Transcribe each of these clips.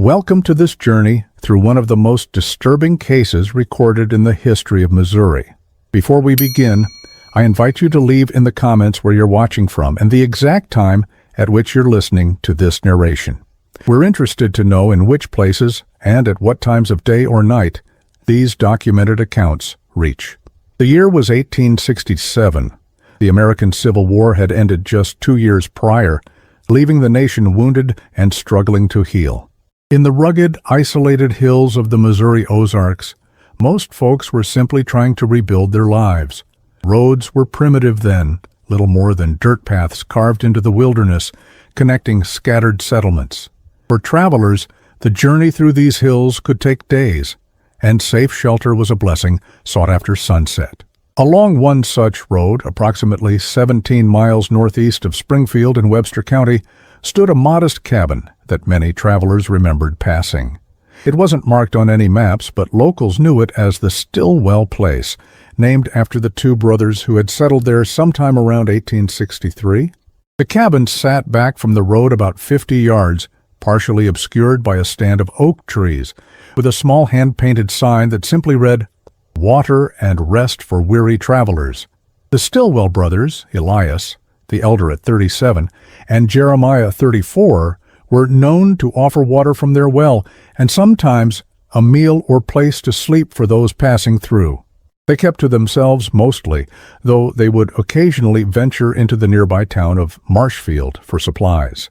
Welcome to this journey through one of the most disturbing cases recorded in the history of Missouri. Before we begin, I invite you to leave in the comments where you're watching from and the exact time at which you're listening to this narration. We're interested to know in which places and at what times of day or night these documented accounts reach. The year was 1867. The American Civil War had ended just 2 years prior, leaving the nation wounded and struggling to heal. In the rugged, isolated hills of the Missouri Ozarks, most folks were simply trying to rebuild their lives. Roads were primitive then, little more than dirt paths carved into the wilderness, connecting scattered settlements. For travelers, the journey through these hills could take days, and safe shelter was a blessing sought after sunset. Along one such road, approximately 17 miles northeast of Springfield in Webster County, stood a modest cabin that many travelers remembered passing. It wasn't marked on any maps, but locals knew it as the Stillwell Place, named after the two brothers who had settled there sometime around 1863. The cabin sat back from the road about 50 yards, partially obscured by a stand of oak trees, with a small hand-painted sign that simply read, "Water and Rest for Weary Travelers." The Stillwell brothers, Elias, the elder at 37, and Jeremiah, 34, were known to offer water from their well and sometimes a meal or place to sleep for those passing through. They kept to themselves mostly, though they would occasionally venture into the nearby town of Marshfield for supplies.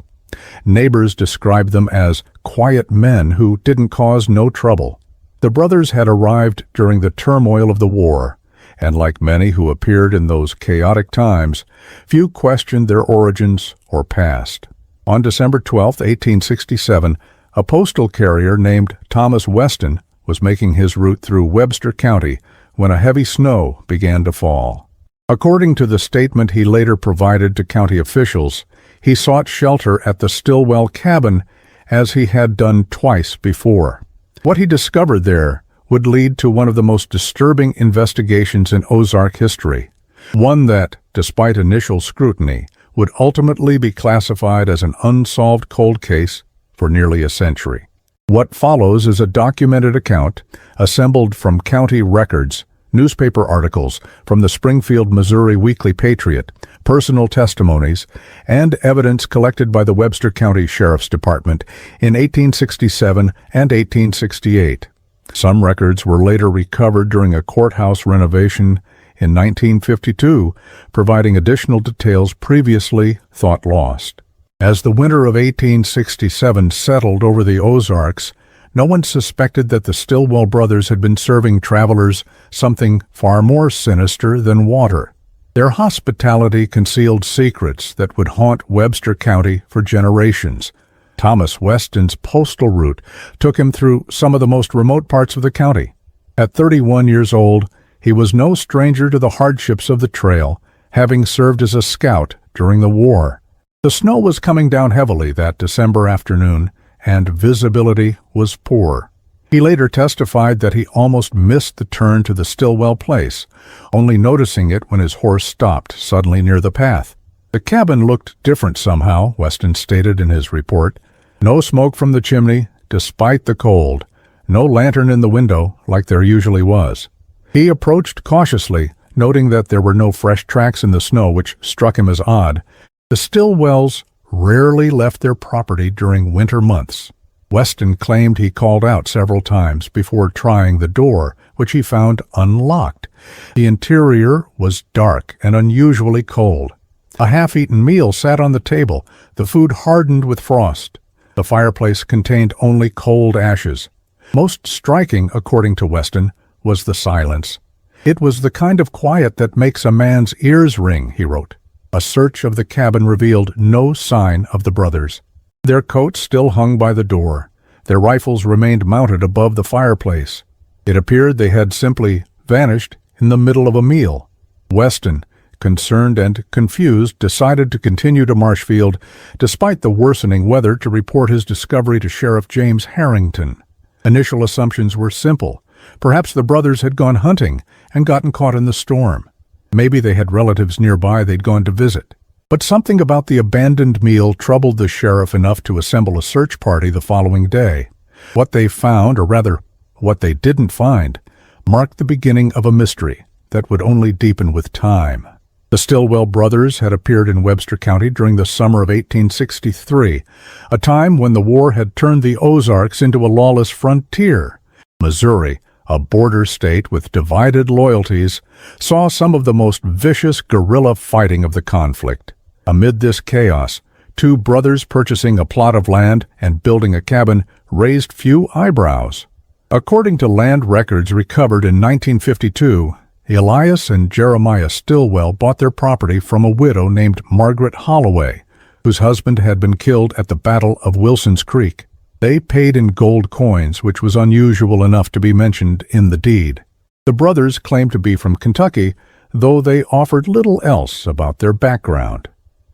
Neighbors described them as quiet men who didn't cause no trouble. The brothers had arrived during the turmoil of the war, and like many who appeared in those chaotic times, few questioned their origins or past. On December 12, 1867, a postal carrier named Thomas Weston was making his route through Webster County when a heavy snow began to fall. According to the statement he later provided to county officials, he sought shelter at the Stillwell cabin as he had done twice before. What he discovered there would lead to one of the most disturbing investigations in Ozark history, one that, despite initial scrutiny, would ultimately be classified as an unsolved cold case for nearly a century. What follows is a documented account assembled from county records, newspaper articles from the Springfield, Missouri Weekly Patriot, personal testimonies, and evidence collected by the Webster County Sheriff's Department in 1867 and 1868. Some records were later recovered during a courthouse renovation in 1952, providing additional details previously thought lost. As the winter of 1867 settled over the Ozarks, no one suspected that the Stillwell brothers had been serving travelers something far more sinister than water. Their hospitality concealed secrets that would haunt Webster County for generations. Thomas Weston's postal route took him through some of the most remote parts of the county. At 31 years old, he was no stranger to the hardships of the trail, having served as a scout during the war. The snow was coming down heavily that December afternoon, and visibility was poor. He later testified that he almost missed the turn to the Stillwell Place, only noticing it when his horse stopped suddenly near the path. The cabin looked different somehow, Weston stated in his report. No smoke from the chimney, despite the cold. No lantern in the window, like there usually was. He approached cautiously, noting that there were no fresh tracks in the snow, which struck him as odd. The Stillwells rarely left their property during winter months. Weston claimed he called out several times before trying the door, which he found unlocked. The interior was dark and unusually cold. A half-eaten meal sat on the table, the food hardened with frost. The fireplace contained only cold ashes. Most striking, according to Weston, was the silence. It was the kind of quiet that makes a man's ears ring, he wrote. A search of the cabin revealed no sign of the brothers. Their coats still hung by the door. Their rifles remained mounted above the fireplace. It appeared they had simply vanished in the middle of a meal. Weston, concerned and confused, decided to continue to Marshfield, despite the worsening weather, to report his discovery to Sheriff James Harrington. Initial assumptions were simple. Perhaps the brothers had gone hunting and gotten caught in the storm. Maybe they had relatives nearby they'd gone to visit. But something about the abandoned meal troubled the sheriff enough to assemble a search party the following day. What they found, or rather, what they didn't find, marked the beginning of a mystery that would only deepen with time. The Stillwell brothers had appeared in Webster County during the summer of 1863, a time when the war had turned the Ozarks into a lawless frontier. Missouri, a border state with divided loyalties, saw some of the most vicious guerrilla fighting of the conflict. Amid this chaos, two brothers purchasing a plot of land and building a cabin raised few eyebrows. According to land records recovered in 1952, Elias and Jeremiah Stillwell bought their property from a widow named Margaret Holloway, whose husband had been killed at the Battle of Wilson's Creek. They paid in gold coins, which was unusual enough to be mentioned in the deed. The brothers claimed to be from Kentucky, though they offered little else about their background.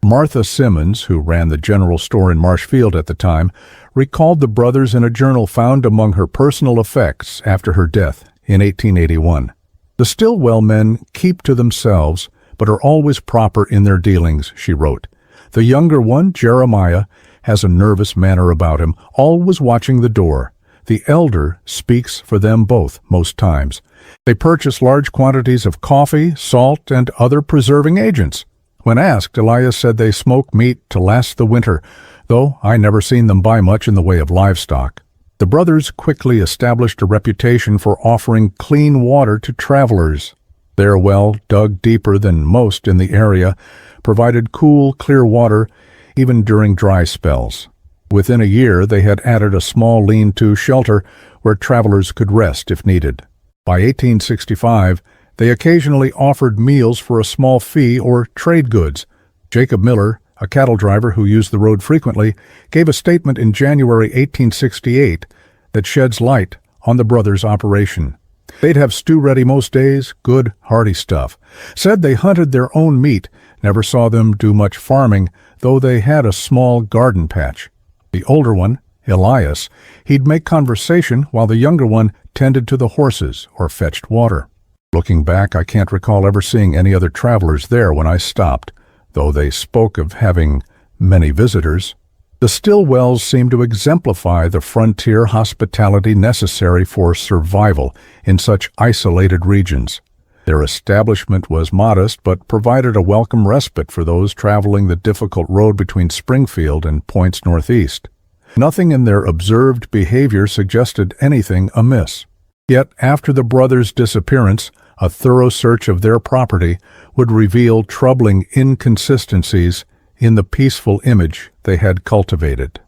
Martha Simmons, who ran the general store in Marshfield at the time, recalled the brothers in a journal found among her personal effects after her death in 1881. The Stillwell men keep to themselves, but are always proper in their dealings, she wrote. The younger one, Jeremiah, has a nervous manner about him, always watching the door. The elder speaks for them both most times. They purchase large quantities of coffee, salt, and other preserving agents. When asked, Elias said they smoke meat to last the winter, though I never seen them buy much in the way of livestock. The brothers quickly established a reputation for offering clean water to travelers. Their well, dug deeper than most in the area, provided cool, clear water even during dry spells. Within a year, they had added a small lean-to shelter where travelers could rest if needed. By 1865, they occasionally offered meals for a small fee or trade goods. Jacob Miller, a cattle driver who used the road frequently, gave a statement in January 1868 that sheds light on the brothers' operation. They'd have stew ready most days, good, hearty stuff. Said they hunted their own meat, never saw them do much farming, though they had a small garden patch. The older one, Elias, he'd make conversation while the younger one tended to the horses or fetched water. Looking back, I can't recall ever seeing any other travelers there when I stopped, though they spoke of having many visitors. The Stillwells seem to exemplify the frontier hospitality necessary for survival in such isolated regions. Their establishment was modest, but provided a welcome respite for those traveling the difficult road between Springfield and points northeast. Nothing in their observed behavior suggested anything amiss. Yet, after the brothers' disappearance, a thorough search of their property would reveal troubling inconsistencies in the peaceful image they had cultivated.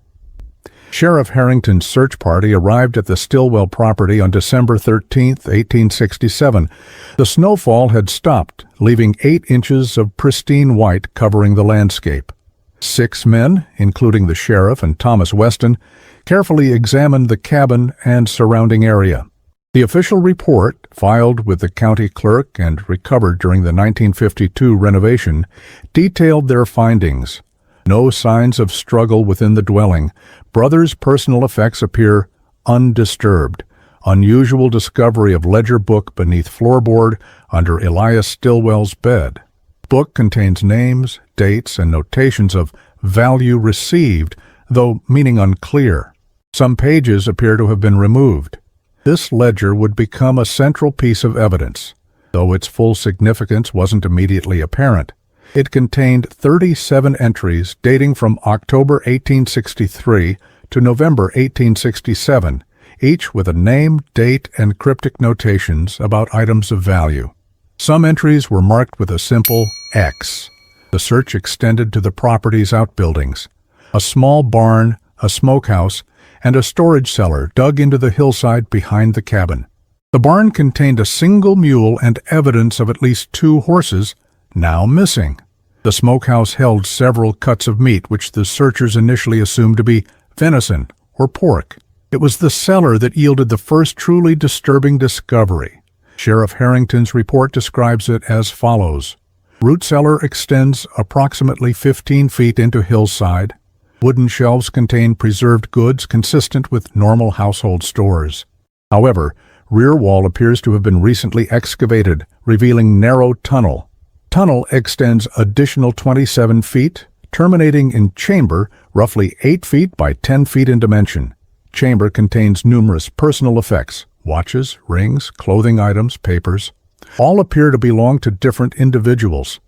Sheriff Harrington's search party arrived at the Stillwell property on December 13, 1867. The snowfall had stopped, leaving 8 inches of pristine white covering the landscape. 6 men, including the sheriff and Thomas Weston, carefully examined the cabin and surrounding area. The official report, filed with the county clerk and recovered during the 1952 renovation, detailed their findings. No signs of struggle within the dwelling. Brothers' personal effects appear undisturbed. Unusual discovery of ledger book beneath floorboard under Elias Stillwell's bed. Book contains names, dates, and notations of value received, though meaning unclear. Some pages appear to have been removed. This ledger would become a central piece of evidence, though its full significance wasn't immediately apparent. It contained 37 entries dating from October 1863 to November 1867, each with a name, date, and cryptic notations about items of value. Some entries were marked with a simple X. The search extended to the property's outbuildings. A small barn, a smokehouse, and a storage cellar dug into the hillside behind the cabin. The barn contained a single mule and evidence of at least 2 horses, now missing. The smokehouse held several cuts of meat which the searchers initially assumed to be venison or pork. It was the cellar that yielded the first truly disturbing discovery. Sheriff Harrington's report describes it as follows. Root cellar extends approximately 15 feet into hillside. Wooden shelves contain preserved goods consistent with normal household stores. However, rear wall appears to have been recently excavated, revealing narrow tunnel. Tunnel extends additional 27 feet, terminating in chamber roughly 8 feet by 10 feet in dimension. chamber contains numerous personal effects, watches, rings, clothing items, papers. All appear to belong to different individuals.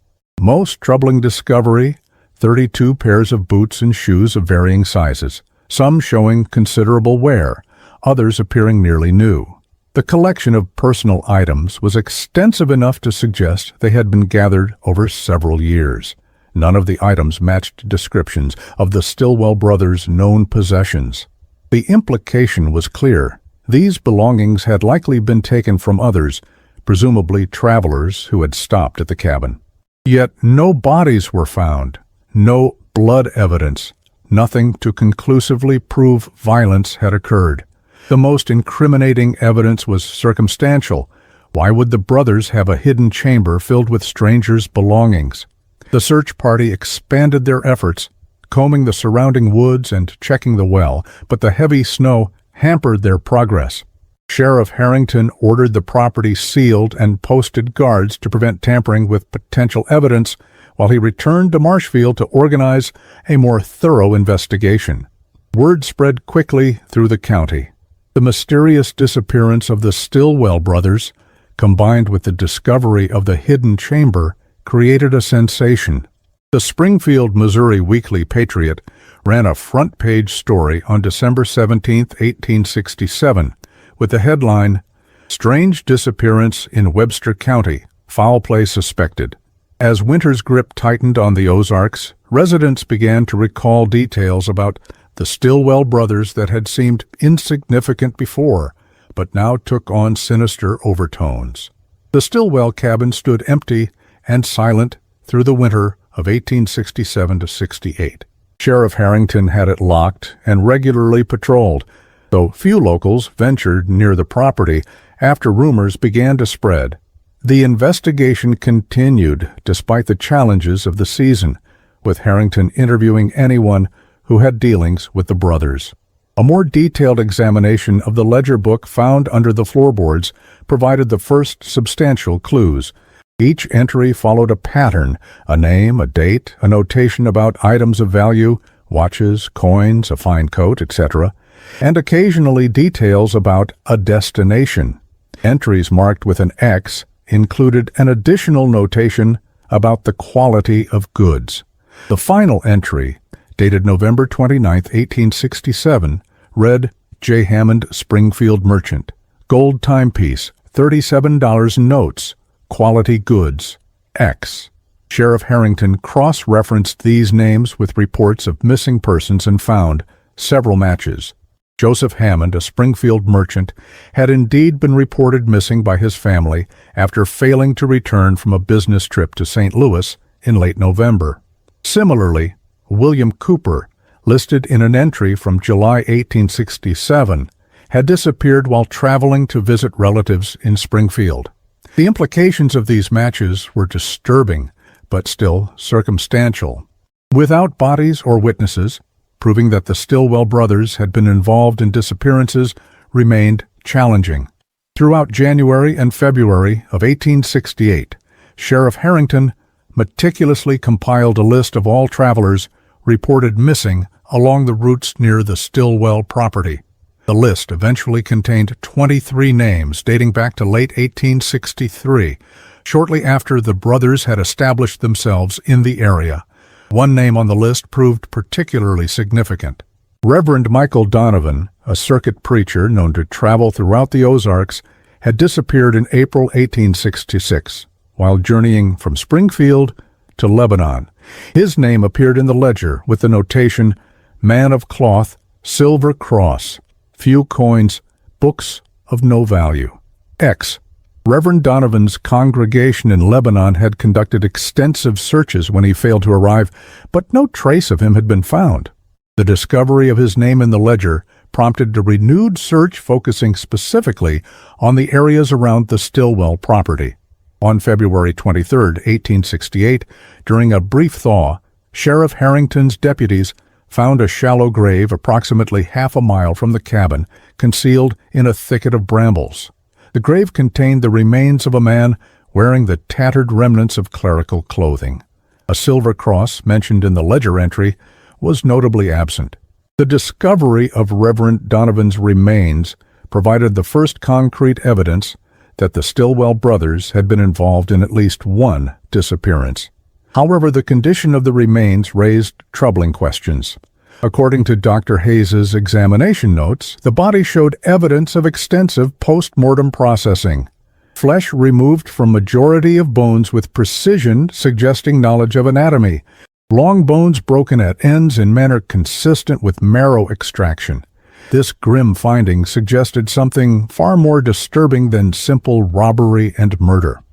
Most troubling discovery, 32 pairs of boots and shoes of varying sizes, some showing considerable wear, others appearing nearly new. The collection of personal items was extensive enough to suggest they had been gathered over several years. None of the items matched descriptions of the Stillwell brothers' known possessions. The implication was clear. These belongings had likely been taken from others, presumably travelers who had stopped at the cabin. Yet no bodies were found, no blood evidence, nothing to conclusively prove violence had occurred. The most incriminating evidence was circumstantial. Why would the brothers have a hidden chamber filled with strangers' belongings? The search party expanded their efforts, combing the surrounding woods and checking the well, but the heavy snow hampered their progress. Sheriff Harrington ordered the property sealed and posted guards to prevent tampering with potential evidence, while he returned to Marshfield to organize a more thorough investigation. Word spread quickly through the county. The mysterious disappearance of the Stillwell brothers, combined with the discovery of the hidden chamber, created a sensation. The Springfield, Missouri Weekly Patriot ran a front-page story on December 17, 1867, with the headline, "Strange Disappearance in Webster County, Foul Play Suspected." As winter's grip tightened on the Ozarks, residents began to recall details about the Stillwell brothers that had seemed insignificant before, but now took on sinister overtones. The Stillwell cabin stood empty and silent through the winter of 1867 to 68. Sheriff Harrington had it locked and regularly patrolled, though few locals ventured near the property after rumors began to spread. The investigation continued despite the challenges of the season, with Harrington interviewing anyone who had dealings with the brothers. A more detailed examination of the ledger book found under the floorboards provided the first substantial clues. Each entry followed a pattern, a name, a date, a notation about items of value, watches, coins, a fine coat, etc., and occasionally details about a destination. Entries marked with an X included an additional notation about the quality of goods. The final entry, dated November 29, 1867, read, J. Hammond, Springfield Merchant, gold timepiece, $37 notes, quality goods, X. Sheriff Harrington cross-referenced these names with reports of missing persons and found several matches. Joseph Hammond, a Springfield merchant, had indeed been reported missing by his family after failing to return from a business trip to St. Louis in late November. Similarly, William Cooper, listed in an entry from July 1867, had disappeared while traveling to visit relatives in Springfield. The implications of these matches were disturbing, but still circumstantial. Without bodies or witnesses, proving that the Stillwell brothers had been involved in disappearances remained challenging. Throughout January and February of 1868, Sheriff Harrington meticulously compiled a list of all travelers reported missing along the routes near the Stillwell property. The list eventually contained 23 names dating back to late 1863, shortly after the brothers had established themselves in the area. One name on the list proved particularly significant. Reverend Michael Donovan, a circuit preacher known to travel throughout the Ozarks, had disappeared in April 1866 while journeying from Springfield to Lebanon. His name appeared in the ledger with the notation, Man of Cloth, Silver Cross, Few Coins, Books of No Value. X. Reverend Donovan's congregation in Lebanon had conducted extensive searches when he failed to arrive, but no trace of him had been found. The discovery of his name in the ledger prompted a renewed search focusing specifically on the areas around the Stillwell property. On February 23, 1868, during a brief thaw, Sheriff Harrington's deputies found a shallow grave approximately half a mile from the cabin, concealed in a thicket of brambles. The grave contained the remains of a man wearing the tattered remnants of clerical clothing. A silver cross, mentioned in the ledger entry, was notably absent. The discovery of Reverend Donovan's remains provided the first concrete evidence that the Stillwell brothers had been involved in at least one disappearance. However, the condition of the remains raised troubling questions. According to Dr. Hayes's examination notes, the body showed evidence of extensive post-mortem processing. Flesh removed from majority of bones with precision suggesting knowledge of anatomy. Long bones broken at ends in manner consistent with marrow extraction. This grim finding suggested something far more disturbing than simple robbery and murder.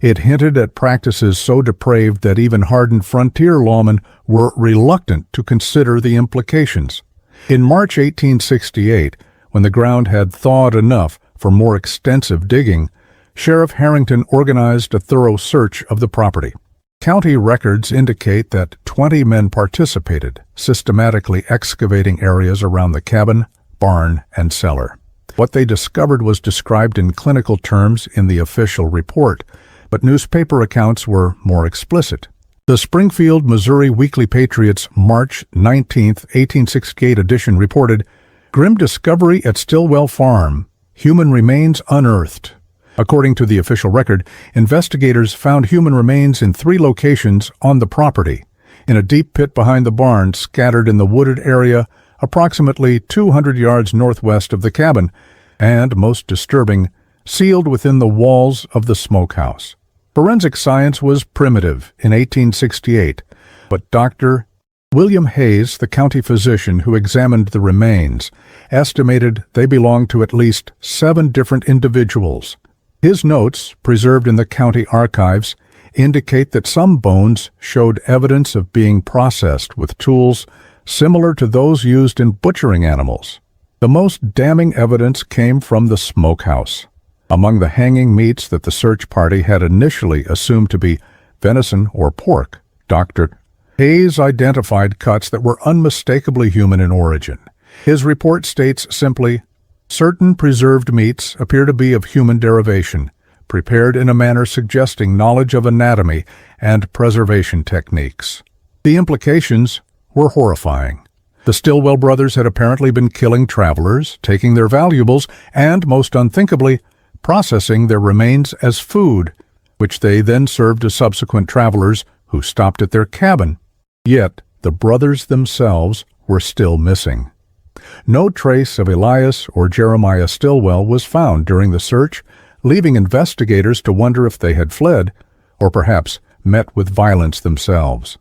It hinted at practices so depraved that even hardened frontier lawmen were reluctant to consider the implications. In March 1868, when the ground had thawed enough for more extensive digging, Sheriff Harrington organized a thorough search of the property. County records indicate that 20 men participated, systematically excavating areas around the cabin, barn, and cellar. What they discovered was described in clinical terms in the official report, but newspaper accounts were more explicit. The Springfield, Missouri Weekly Patriot's March 19, 1868 edition reported, "Grim discovery at Stillwell Farm. Human remains unearthed." According to the official record, investigators found human remains in 3 locations on the property: in a deep pit behind the barn scattered in the wooded area approximately 200 yards northwest of the cabin, and, most disturbing, sealed within the walls of the smokehouse. Forensic science was primitive in 1868, but Dr. William Hayes, the county physician who examined the remains, estimated they belonged to at least 7 different individuals. His notes, preserved in the county archives, indicate that some bones showed evidence of being processed with tools similar to those used in butchering animals. The most damning evidence came from the smokehouse. Among the hanging meats that the search party had initially assumed to be venison or pork, Dr. Hayes identified cuts that were unmistakably human in origin. His report states simply, "Certain preserved meats appear to be of human derivation, prepared in a manner suggesting knowledge of anatomy and preservation techniques." The implications were horrifying. The Stillwell brothers had apparently been killing travelers, taking their valuables, and, most unthinkably, processing their remains as food, which they then served to subsequent travelers who stopped at their cabin. Yet, the brothers themselves were still missing. No trace of Elias or Jeremiah Stillwell was found during the search, leaving investigators to wonder if they had fled, or perhaps met with violence themselves.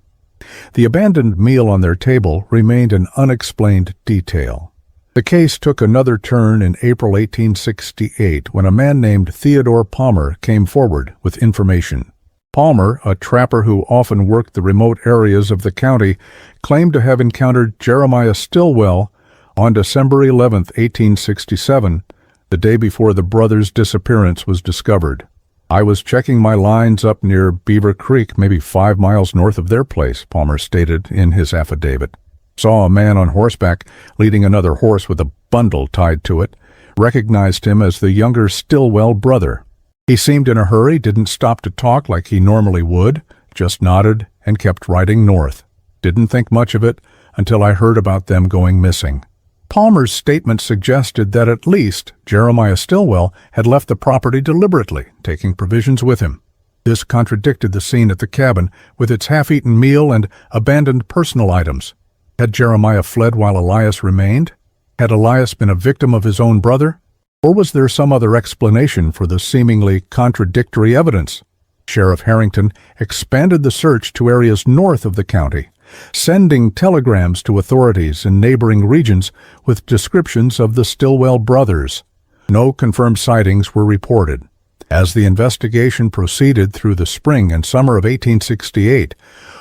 The abandoned meal on their table remained an unexplained detail. The case took another turn in April 1868 when a man named Theodore Palmer came forward with information. Palmer, a trapper who often worked the remote areas of the county, claimed to have encountered Jeremiah Stillwell on December 11, 1867, the day before the brothers' disappearance was discovered. "I was checking my lines up near Beaver Creek, maybe 5 miles north of their place," Palmer stated in his affidavit. "Saw a man on horseback leading another horse with a bundle tied to it. Recognized him as the younger Stillwell brother. He seemed in a hurry, didn't stop to talk like he normally would, just nodded and kept riding north. Didn't think much of it until I heard about them going missing." Palmer's statement suggested that at least Jeremiah Stillwell had left the property deliberately, taking provisions with him. This contradicted the scene at the cabin, with its half-eaten meal and abandoned personal items. Had Jeremiah fled while Elias remained? Had Elias been a victim of his own brother? Or was there some other explanation for the seemingly contradictory evidence? Sheriff Harrington expanded the search to areas north of the county, sending telegrams to authorities in neighboring regions with descriptions of the Stillwell brothers. No confirmed sightings were reported. As the investigation proceeded through the spring and summer of 1868,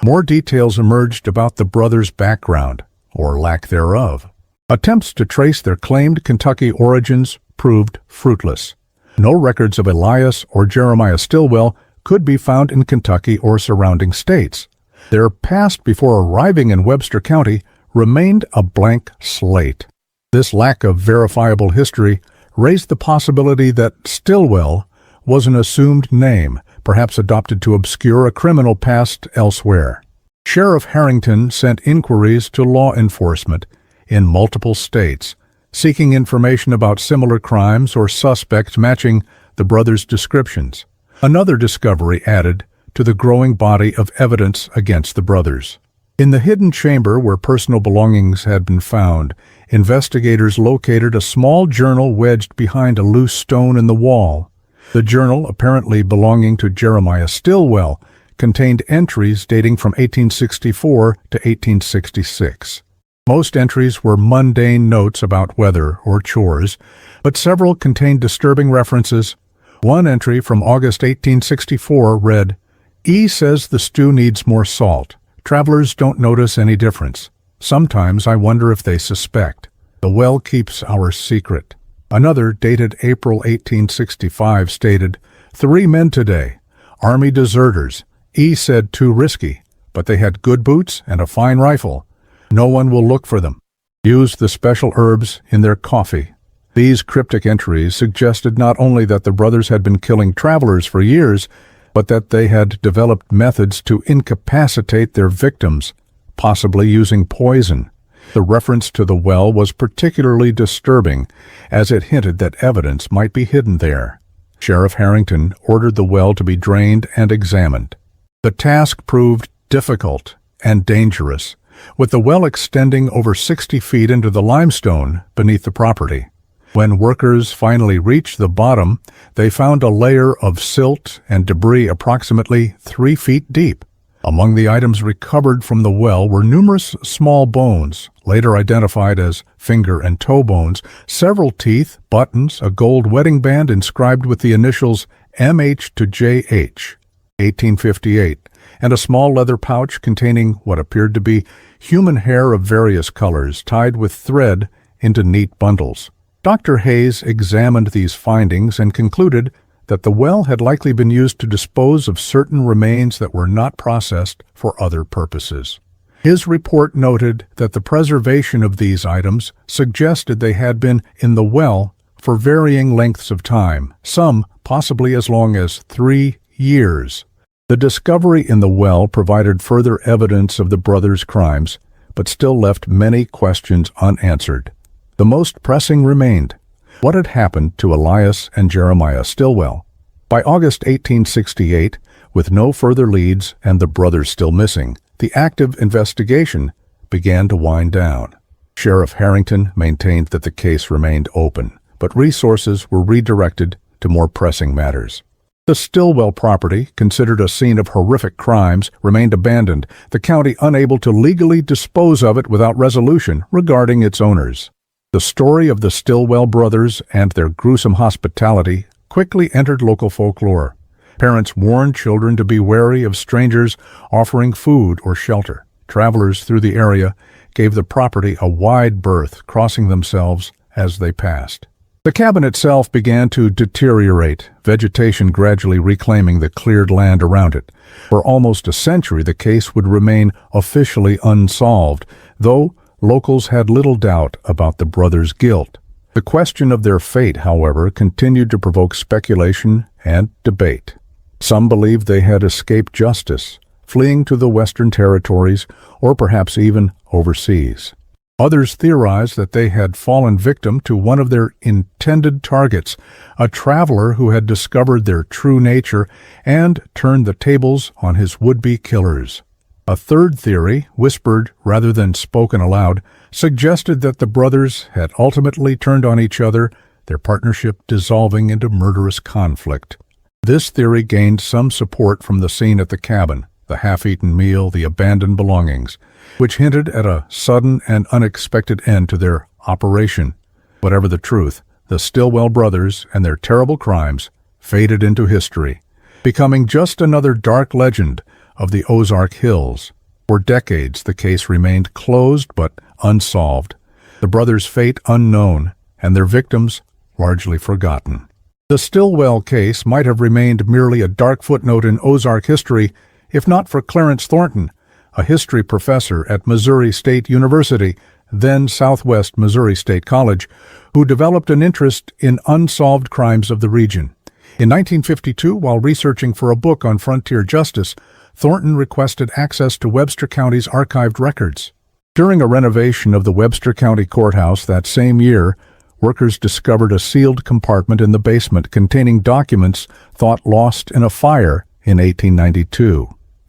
more details emerged about the brothers' background, or lack thereof. Attempts to trace their claimed Kentucky origins proved fruitless. No records of Elias or Jeremiah Stillwell could be found in Kentucky or surrounding states. Their past before arriving in Webster County remained a blank slate. This lack of verifiable history raised the possibility that Stillwell was an assumed name, perhaps adopted to obscure a criminal past elsewhere. Sheriff Harrington sent inquiries to law enforcement, in multiple states, seeking information about similar crimes or suspects matching the brothers' descriptions. Another discovery added to the growing body of evidence against the brothers. In the hidden chamber where personal belongings had been found, investigators located a small journal wedged behind a loose stone in the wall. The journal, apparently belonging to Jeremiah Stilwell, contained entries dating from 1864 to 1866. Most entries were mundane notes about weather or chores, but several contained disturbing references. One entry from August 1864 read, "E says the stew needs more salt. Travelers don't notice any difference. Sometimes I wonder if they suspect. The well keeps our secret." Another, dated April 1865, stated, "3 men today. Army deserters. E said too risky, but they had good boots and a fine rifle. No one will look for them. Used the special herbs in their coffee." These cryptic entries suggested not only that the brothers had been killing travelers for years, but that they had developed methods to incapacitate their victims, possibly using poison. The reference to the well was particularly disturbing, as it hinted that evidence might be hidden there. Sheriff Harrington ordered the well to be drained and examined. The task proved difficult and dangerous, with the well extending over 60 feet into the limestone beneath the property. When workers finally reached the bottom, they found a layer of silt and debris approximately 3 feet deep. Among the items recovered from the well were numerous small bones, later identified as finger and toe bones, several teeth, buttons, a gold wedding band inscribed with the initials MH to JH, 1858, and a small leather pouch containing what appeared to be human hair of various colors tied with thread into neat bundles. Dr. Hayes examined these findings and concluded that the well had likely been used to dispose of certain remains that were not processed for other purposes. His report noted that the preservation of these items suggested they had been in the well for varying lengths of time, some possibly as long as 3 years. The discovery in the well provided further evidence of the brothers' crimes, but still left many questions unanswered. The most pressing remained. What had happened to Elias and Jeremiah Stilwell? By August 1868, with no further leads and the brothers still missing, the active investigation began to wind down. Sheriff Harrington maintained that the case remained open, but resources were redirected to more pressing matters. The Stilwell property, considered a scene of horrific crimes, remained abandoned, the county unable to legally dispose of it without resolution regarding its owners. The story of the Stilwell brothers and their gruesome hospitality quickly entered local folklore. Parents warned children to be wary of strangers offering food or shelter. Travelers through the area gave the property a wide berth, crossing themselves as they passed. The cabin itself began to deteriorate, vegetation gradually reclaiming the cleared land around it. For almost a century, the case would remain officially unsolved, though locals had little doubt about the brothers' guilt. The question of their fate, however, continued to provoke speculation and debate. Some believed they had escaped justice, fleeing to the Western Territories or perhaps even overseas. Others theorized that they had fallen victim to one of their intended targets, a traveler who had discovered their true nature and turned the tables on his would-be killers. A third theory, whispered rather than spoken aloud, suggested that the brothers had ultimately turned on each other, their partnership dissolving into murderous conflict. This theory gained some support from the scene at the cabin, the half-eaten meal, the abandoned belongings, which hinted at a sudden and unexpected end to their operation. Whatever the truth, the Stilwell brothers and their terrible crimes faded into history, becoming just another dark legend of the Ozark Hills. For decades, the case remained closed but unsolved, the brothers' fate unknown, and their victims largely forgotten. The Stilwell case might have remained merely a dark footnote in Ozark history if not for Clarence Thornton, a history professor at Missouri State University, then Southwest Missouri State College, who developed an interest in unsolved crimes of the region. In 1952, while researching for a book on frontier justice, Thornton requested access to Webster County's archived records. During a renovation of the Webster County Courthouse that same year, workers discovered a sealed compartment in the basement containing documents thought lost in a fire in 1892.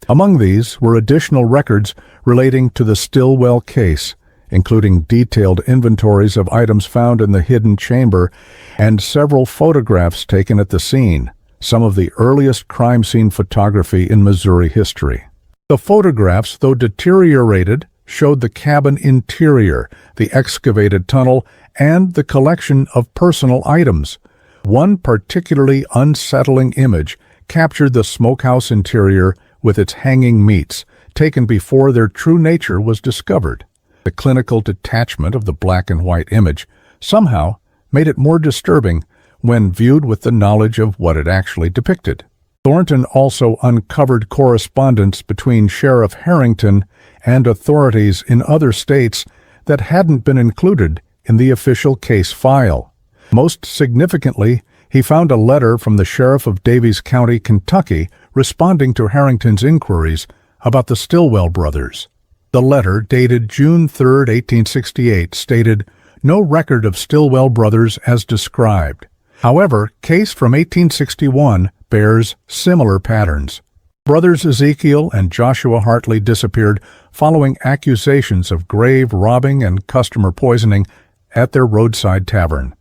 Among these were additional records relating to the Stillwell case, including detailed inventories of items found in the hidden chamber and several photographs taken at the scene, some of the earliest crime scene photography in Missouri history. The photographs, though deteriorated, showed the cabin interior, the excavated tunnel, and the collection of personal items. One particularly unsettling image captured the smokehouse interior with its hanging meats, taken before their true nature was discovered. The clinical detachment of the black and white image somehow made it more disturbing when viewed with the knowledge of what it actually depicted. Thornton also uncovered correspondence between Sheriff Harrington and authorities in other states that hadn't been included in the official case file. Most significantly, he found a letter from the sheriff of Daviess County, Kentucky, responding to Harrington's inquiries about the Stillwell brothers. The letter, dated June 3, 1868, stated, "No record of Stillwell brothers as described." However, case from 1861 bears similar patterns. Brothers Ezekiel and Joshua Hartley disappeared following accusations of grave robbing and customer poisoning at their roadside tavern.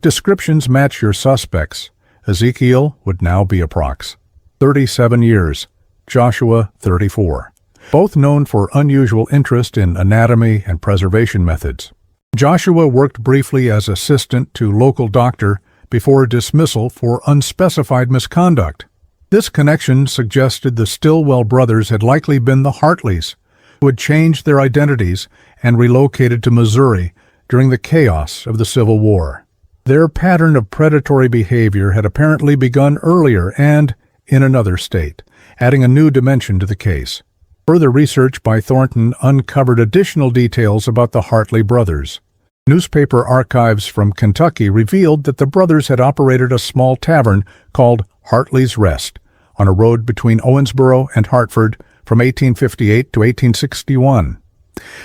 Descriptions match your suspects. Ezekiel would now be approx. 37 years, Joshua 34. Both known for unusual interest in anatomy and preservation methods. Joshua worked briefly as assistant to local doctor before dismissal for unspecified misconduct. This connection suggested the Stillwell brothers had likely been the Hartleys, who had changed their identities and relocated to Missouri during the chaos of the Civil War. Their pattern of predatory behavior had apparently begun earlier and in another state, adding a new dimension to the case. Further research by Thornton uncovered additional details about the Hartley brothers. Newspaper archives from Kentucky revealed that the brothers had operated a small tavern called Hartley's Rest on a road between Owensboro and Hartford from 1858 to 1861.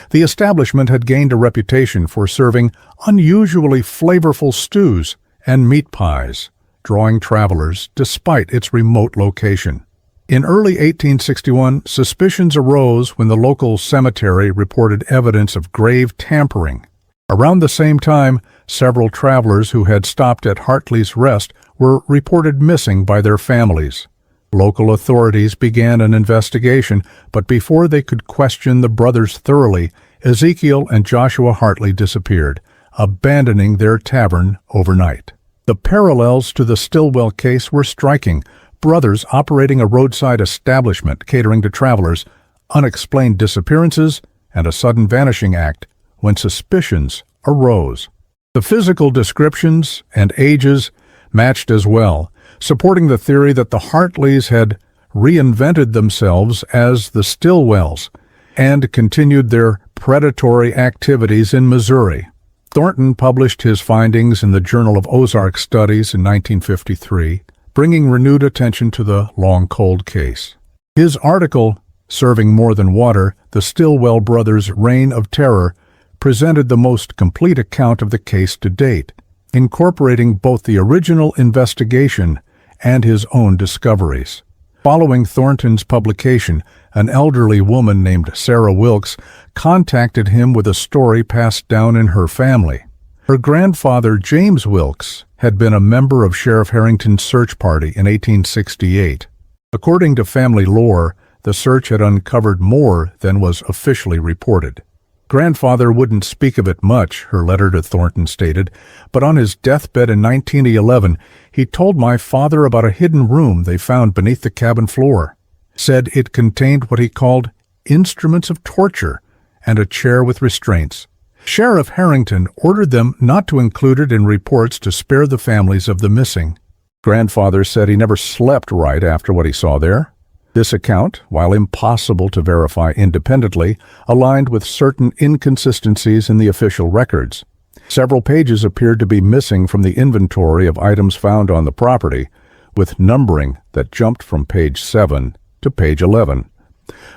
The establishment had gained a reputation for serving unusually flavorful stews and meat pies, drawing travelers despite its remote location. In early 1861, suspicions arose when the local cemetery reported evidence of grave tampering. Around the same time, several travelers who had stopped at Hartley's Rest were reported missing by their families. Local authorities began an investigation, but before they could question the brothers thoroughly, Ezekiel and Joshua Hartley disappeared, abandoning their tavern overnight. The parallels to the Stillwell case were striking. Brothers operating a roadside establishment catering to travelers, unexplained disappearances, and a sudden vanishing act when suspicions arose. The physical descriptions and ages matched as well, supporting the theory that the Hartleys had reinvented themselves as the Stillwells and continued their predatory activities in Missouri. Thornton published his findings in the Journal of Ozark Studies in 1953, bringing renewed attention to the long cold case. His article, Serving More Than Water, The Stillwell Brothers' Reign of Terror, presented the most complete account of the case to date, incorporating both the original investigation and his own discoveries. Following Thornton's publication, an elderly woman named Sarah Wilkes contacted him with a story passed down in her family. Her grandfather, James Wilkes, had been a member of Sheriff Harrington's search party in 1868. According to family lore, the search had uncovered more than was officially reported. Grandfather wouldn't speak of it much, her letter to Thornton stated, but on his deathbed in 1911, he told my father about a hidden room they found beneath the cabin floor. Said it contained what he called instruments of torture and a chair with restraints. Sheriff Harrington ordered them not to include it in reports to spare the families of the missing. Grandfather said he never slept right after what he saw there. This account, while impossible to verify independently, aligned with certain inconsistencies in the official records. Several pages appeared to be missing from the inventory of items found on the property, with numbering that jumped from page 7 to page 11,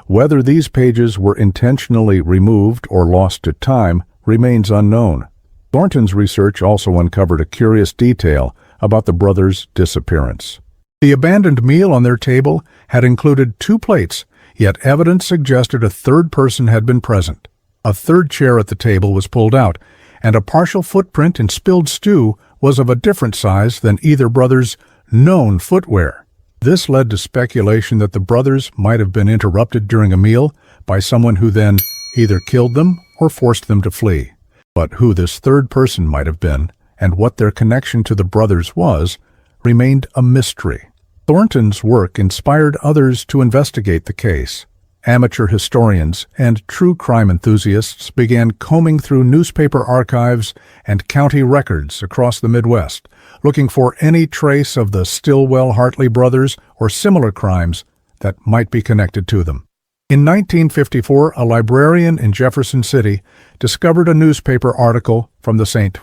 Whether these pages were intentionally removed or lost to time remains unknown. Thornton's research also uncovered a curious detail about the brothers' disappearance. The abandoned meal on their table had included 2 plates, yet evidence suggested a third person had been present. A third chair at the table was pulled out, and a partial footprint in spilled stew was of a different size than either brother's known footwear. This led to speculation that the brothers might have been interrupted during a meal by someone who then either killed them or forced them to flee. But who this third person might have been, and what their connection to the brothers was, remained a mystery. Thornton's work inspired others to investigate the case. Amateur historians and true crime enthusiasts began combing through newspaper archives and county records across the Midwest, looking for any trace of the Stillwell-Hartley brothers or similar crimes that might be connected to them. In 1954, a librarian in Jefferson City discovered a newspaper article from the St.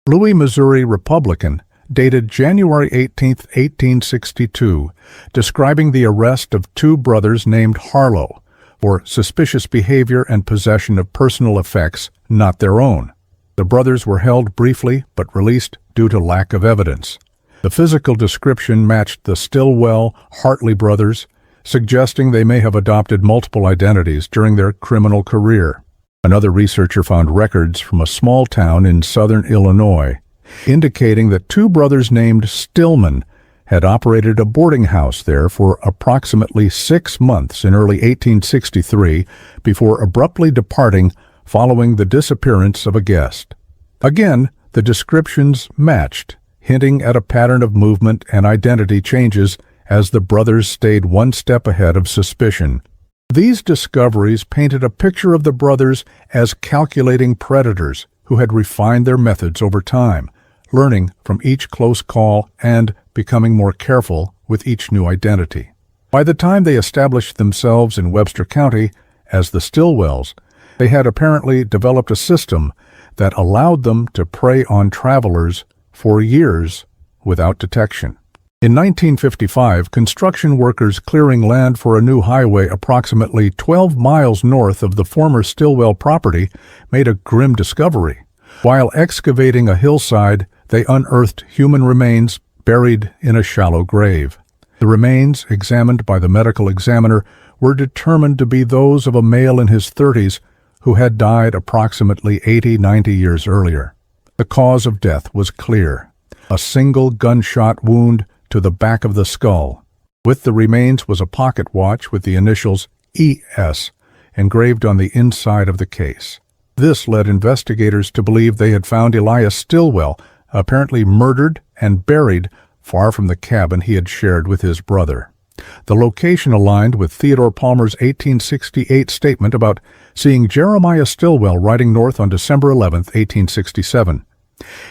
Louis, Missouri Republican, dated January 18, 1862, describing the arrest of 2 brothers named Harlow for suspicious behavior and possession of personal effects not their own. The brothers were held briefly but released due to lack of evidence. The physical description matched the Stillwell-Hartley brothers, suggesting they may have adopted multiple identities during their criminal career. Another researcher found records from a small town in southern Illinois, indicating that 2 brothers named Stillman had operated a boarding house there for approximately 6 months in early 1863 before abruptly departing following the disappearance of a guest. Again, the descriptions matched, hinting at a pattern of movement and identity changes as the brothers stayed one step ahead of suspicion. These discoveries painted a picture of the brothers as calculating predators who had refined their methods over time, learning from each close call and becoming more careful with each new identity. By the time they established themselves in Webster County as the Stillwells, they had apparently developed a system that allowed them to prey on travelers for years without detection. In 1955, construction workers clearing land for a new highway approximately 12 miles north of the former Stillwell property made a grim discovery. While excavating a hillside, they unearthed human remains buried in a shallow grave. The remains, examined by the medical examiner, were determined to be those of a male in his 30s who had died approximately 80-90 years earlier. The cause of death was clear: a single gunshot wound to the back of the skull. With the remains was a pocket watch with the initials ES engraved on the inside of the case. This led investigators to believe they had found Elias Stillwell, apparently murdered and buried far from the cabin he had shared with his brother. The location aligned with Theodore Palmer's 1868 statement about seeing Jeremiah Stillwell riding north on December 11, 1867.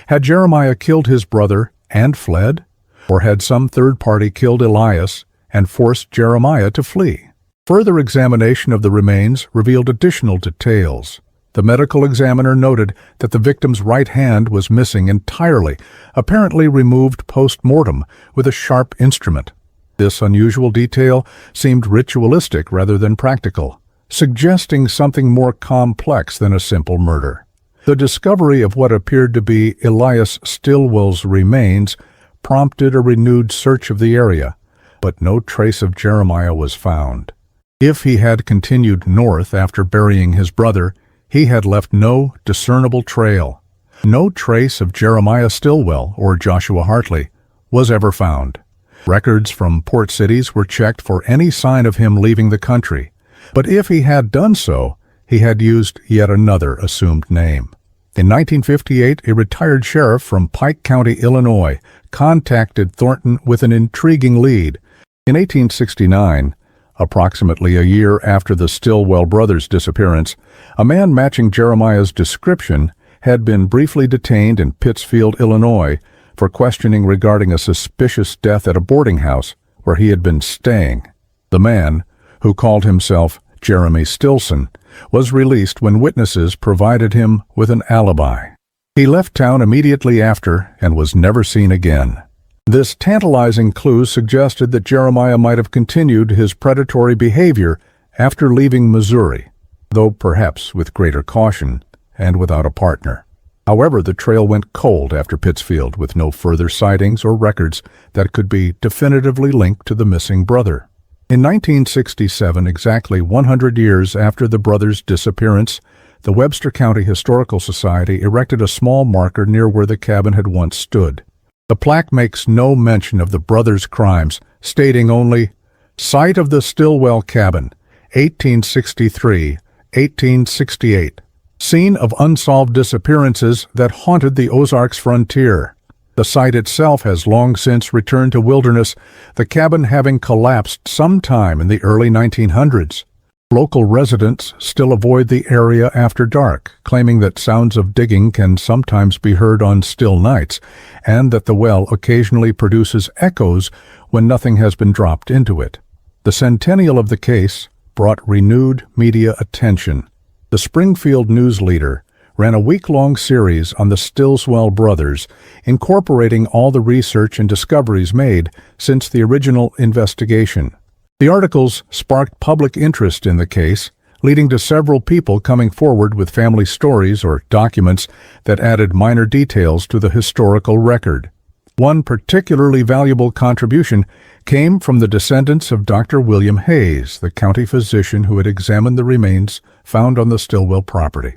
Had Jeremiah killed his brother and fled? Or had some third party killed Elias and forced Jeremiah to flee? Further examination of the remains revealed additional details. The medical examiner noted that the victim's right hand was missing entirely, apparently removed post-mortem with a sharp instrument. This unusual detail seemed ritualistic rather than practical, suggesting something more complex than a simple murder. The discovery of what appeared to be Elias Stillwell's remains prompted a renewed search of the area, but no trace of Jeremiah was found. If he had continued north after burying his brother, he had left no discernible trail. No trace of Jeremiah Stillwell or Joshua Hartley was ever found. Records from port cities were checked for any sign of him leaving the country, but if he had done so, he had used yet another assumed name. In 1958, a retired sheriff from Pike County, Illinois, contacted Thornton with an intriguing lead. In 1869, approximately a year after the Stillwell brothers' disappearance, a man matching Jeremiah's description had been briefly detained in Pittsfield, Illinois, for questioning regarding a suspicious death at a boarding house where he had been staying. The man, who called himself Jeremy Stilson, was released when witnesses provided him with an alibi. He left town immediately after and was never seen again. This tantalizing clue suggested that Jeremiah might have continued his predatory behavior after leaving Missouri, though perhaps with greater caution and without a partner. However, the trail went cold after Pittsfield with no further sightings or records that could be definitively linked to the missing brother. In 1967, exactly 100 years after the brother's disappearance, the Webster County Historical Society erected a small marker near where the cabin had once stood. The plaque makes no mention of the brother's crimes, stating only, "Site of the Stillwell Cabin, 1863-1868. Scene of unsolved disappearances that haunted the Ozarks frontier." The site itself has long since returned to wilderness, the cabin having collapsed sometime in the early 1900s. Local residents still avoid the area after dark, claiming that sounds of digging can sometimes be heard on still nights, and that the well occasionally produces echoes when nothing has been dropped into it. The centennial of the case brought renewed media attention. The Springfield News Leader ran a week-long series on the Stillwell brothers, incorporating all the research and discoveries made since the original investigation. The articles sparked public interest in the case, leading to several people coming forward with family stories or documents that added minor details to the historical record. One particularly valuable contribution came from the descendants of Dr. William Hayes, the county physician who had examined the remains found on the Stillwell property.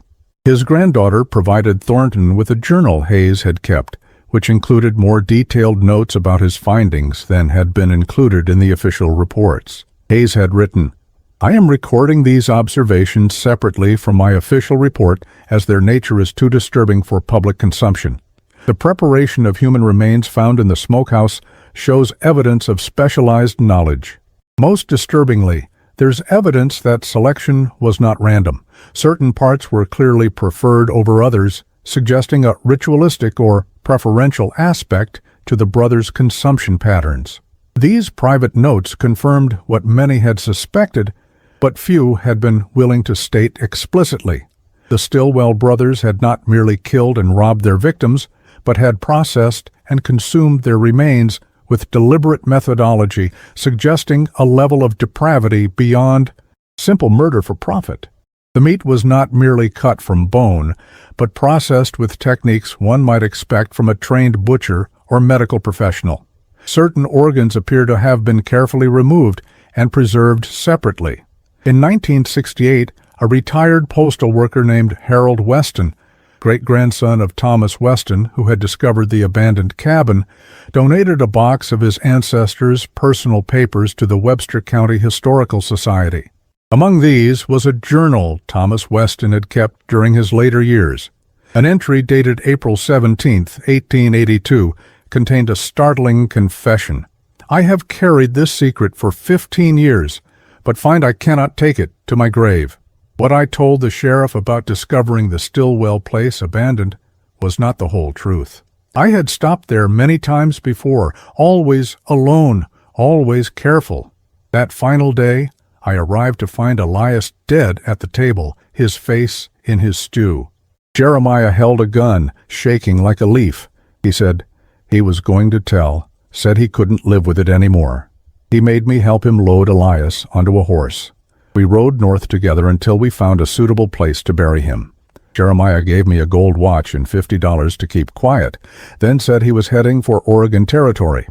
His granddaughter provided Thornton with a journal Hayes had kept, which included more detailed notes about his findings than had been included in the official reports. Hayes had written, "I am recording these observations separately from my official report as their nature is too disturbing for public consumption. The preparation of human remains found in the smokehouse shows evidence of specialized knowledge. Most disturbingly, there's evidence that selection was not random. Certain parts were clearly preferred over others, suggesting a ritualistic or preferential aspect to the brothers' consumption patterns. These private notes confirmed what many had suspected, but few had been willing to state explicitly. The Stillwell brothers had not merely killed and robbed their victims, but had processed and consumed their remains with deliberate methodology, suggesting a level of depravity beyond simple murder for profit. The meat was not merely cut from bone, but processed with techniques one might expect from a trained butcher or medical professional. Certain organs appear to have been carefully removed and preserved separately. In 1968, a retired postal worker named Harold Weston, great-grandson of Thomas Weston, who had discovered the abandoned cabin, donated a box of his ancestors' personal papers to the Webster County Historical Society. Among these was a journal Thomas Weston had kept during his later years. An entry dated April 17, 1882, contained a startling confession. "I have carried this secret for 15 years, but find I cannot take it to my grave. What I told the sheriff about discovering the Stillwell place abandoned was not the whole truth. I had stopped there many times before, always alone, always careful. That final day, I arrived to find Elias dead at the table, his face in his stew. Jeremiah held a gun, shaking like a leaf. He said he was going to tell, said he couldn't live with it anymore. He made me help him load Elias onto a horse. We rode north together until we found a suitable place to bury him. Jeremiah gave me a gold watch and $50 to keep quiet, then said he was heading for Oregon Territory.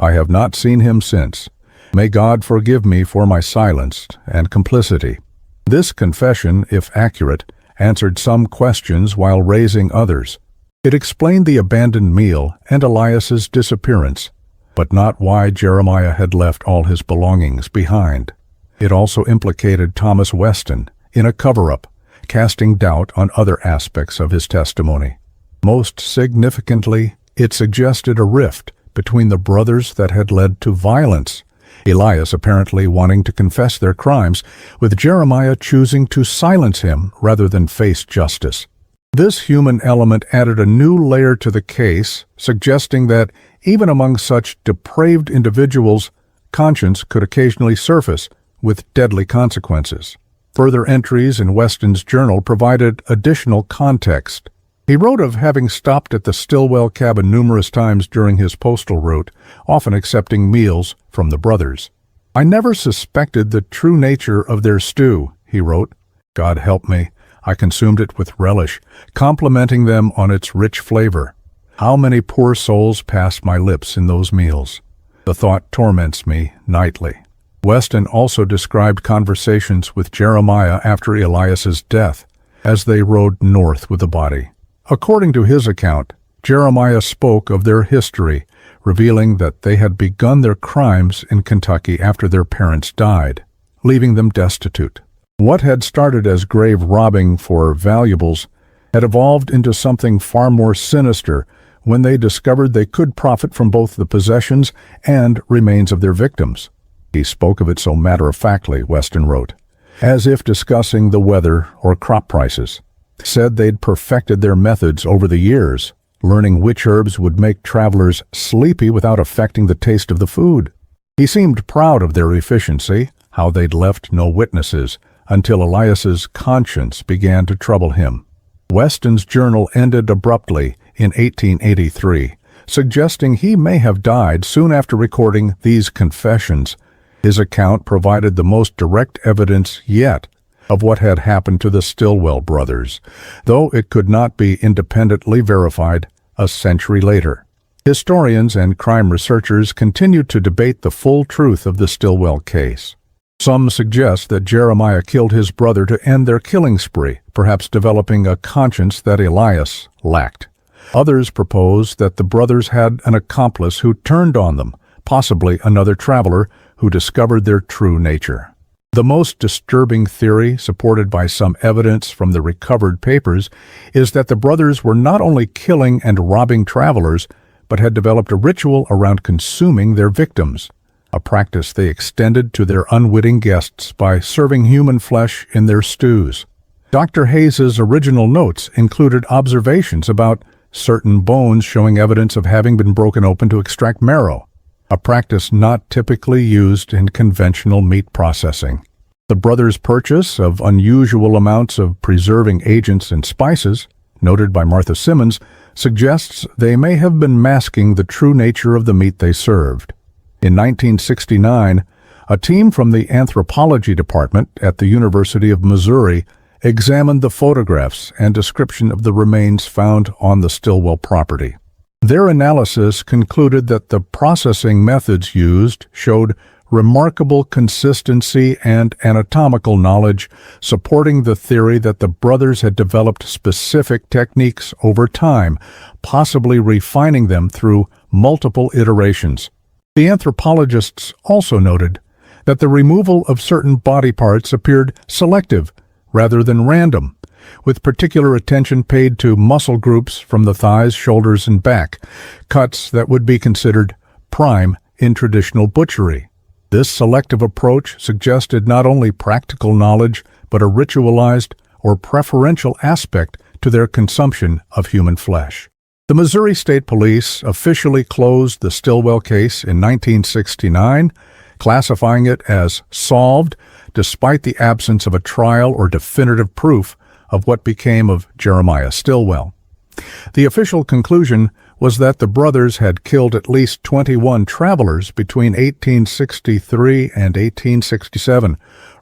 I have not seen him since. May God forgive me for my silence and complicity." This confession, if accurate, answered some questions while raising others. It explained the abandoned meal and Elias's disappearance, but not why Jeremiah had left all his belongings behind. It also implicated Thomas Weston in a cover-up, casting doubt on other aspects of his testimony. Most significantly, it suggested a rift between the brothers that had led to violence, Elias apparently wanting to confess their crimes, with Jeremiah choosing to silence him rather than face justice. This human element added a new layer to the case, suggesting that even among such depraved individuals, conscience could occasionally surface, with deadly consequences. Further entries in Weston's journal provided additional context. He wrote of having stopped at the Stillwell cabin numerous times during his postal route, often accepting meals from the brothers. "I never suspected the true nature of their stew," he wrote. "God help me, I consumed it with relish, complimenting them on its rich flavor. How many poor souls passed my lips in those meals? The thought torments me nightly." Weston also described conversations with Jeremiah after Elias's death, as they rode north with the body. According to his account, Jeremiah spoke of their history, revealing that they had begun their crimes in Kentucky after their parents died, leaving them destitute. What had started as grave robbing for valuables had evolved into something far more sinister when they discovered they could profit from both the possessions and remains of their victims. He spoke of it so matter-of-factly, Weston wrote, as if discussing the weather or crop prices. Said they'd perfected their methods over the years, learning which herbs would make travelers sleepy without affecting the taste of the food. He seemed proud of their efficiency, how they'd left no witnesses, until Elias's conscience began to trouble him. Weston's journal ended abruptly in 1883, suggesting he may have died soon after recording these confessions. His account provided the most direct evidence yet of what had happened to the Stillwell brothers, though it could not be independently verified a century later. Historians and crime researchers continued to debate the full truth of the Stillwell case. Some suggest that Jeremiah killed his brother to end their killing spree, perhaps developing a conscience that Elias lacked. Others propose that the brothers had an accomplice who turned on them, possibly another traveler who discovered their true nature. The most disturbing theory, supported by some evidence from the recovered papers, is that the brothers were not only killing and robbing travelers, but had developed a ritual around consuming their victims, a practice they extended to their unwitting guests by serving human flesh in their stews. Dr. Hayes's original notes included observations about certain bones showing evidence of having been broken open to extract marrow, a practice not typically used in conventional meat processing. The brothers' purchase of unusual amounts of preserving agents and spices, noted by Martha Simmons, suggests they may have been masking the true nature of the meat they served. In 1969, a team from the anthropology department at the University of Missouri examined the photographs and description of the remains found on the Stillwell property. Their analysis concluded that the processing methods used showed remarkable consistency and anatomical knowledge, supporting the theory that the brothers had developed specific techniques over time, possibly refining them through multiple iterations. The anthropologists also noted that the removal of certain body parts appeared selective rather than random, with particular attention paid to muscle groups from the thighs, shoulders, and back, cuts that would be considered prime in traditional butchery. This selective approach suggested not only practical knowledge, but a ritualized or preferential aspect to their consumption of human flesh. The Missouri State Police officially closed the Stillwell case in 1969, classifying it as solved, despite the absence of a trial or definitive proof of what became of Jeremiah Stillwell. The official conclusion was that the brothers had killed at least 21 travelers between 1863 and 1867,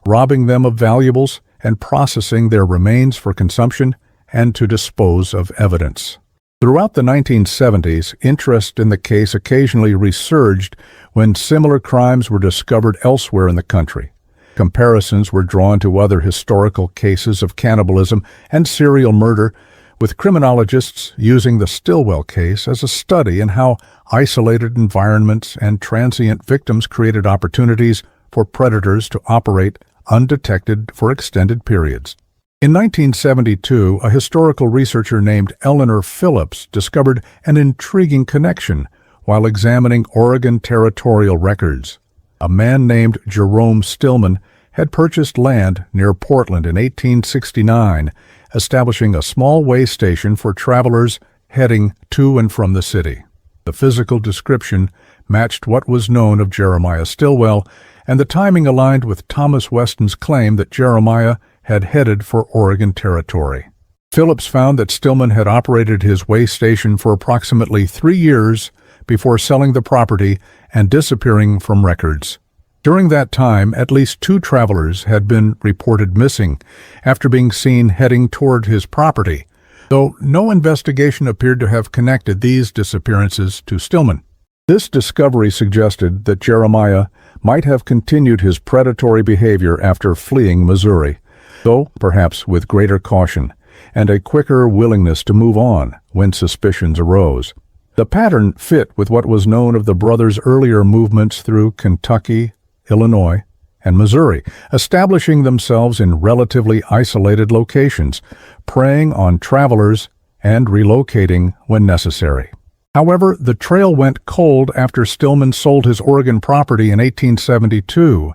robbing them of valuables and processing their remains for consumption and to dispose of evidence. Throughout the 1970s, interest in the case occasionally resurged when similar crimes were discovered elsewhere in the country. Comparisons were drawn to other historical cases of cannibalism and serial murder, with criminologists using the Stillwell case as a study in how isolated environments and transient victims created opportunities for predators to operate undetected for extended periods. In 1972, a historical researcher named Eleanor Phillips discovered an intriguing connection while examining Oregon territorial records. A man named Jerome Stillman had purchased land near Portland in 1869, establishing a small way station for travelers heading to and from the city. The physical description matched what was known of Jeremiah Stillwell, and the timing aligned with Thomas Weston's claim that Jeremiah had headed for Oregon territory. Phillips found that Stillman had operated his way station for approximately 3 years before selling the property and disappearing from records. During that time, at least 2 travelers had been reported missing after being seen heading toward his property, though no investigation appeared to have connected these disappearances to Stillman. This discovery suggested that Jeremiah might have continued his predatory behavior after fleeing Missouri, though perhaps with greater caution and a quicker willingness to move on when suspicions arose. The pattern fit with what was known of the brothers' earlier movements through Kentucky, Illinois, and Missouri, establishing themselves in relatively isolated locations, preying on travelers and relocating when necessary. However, the trail went cold after Stillman sold his Oregon property in 1872.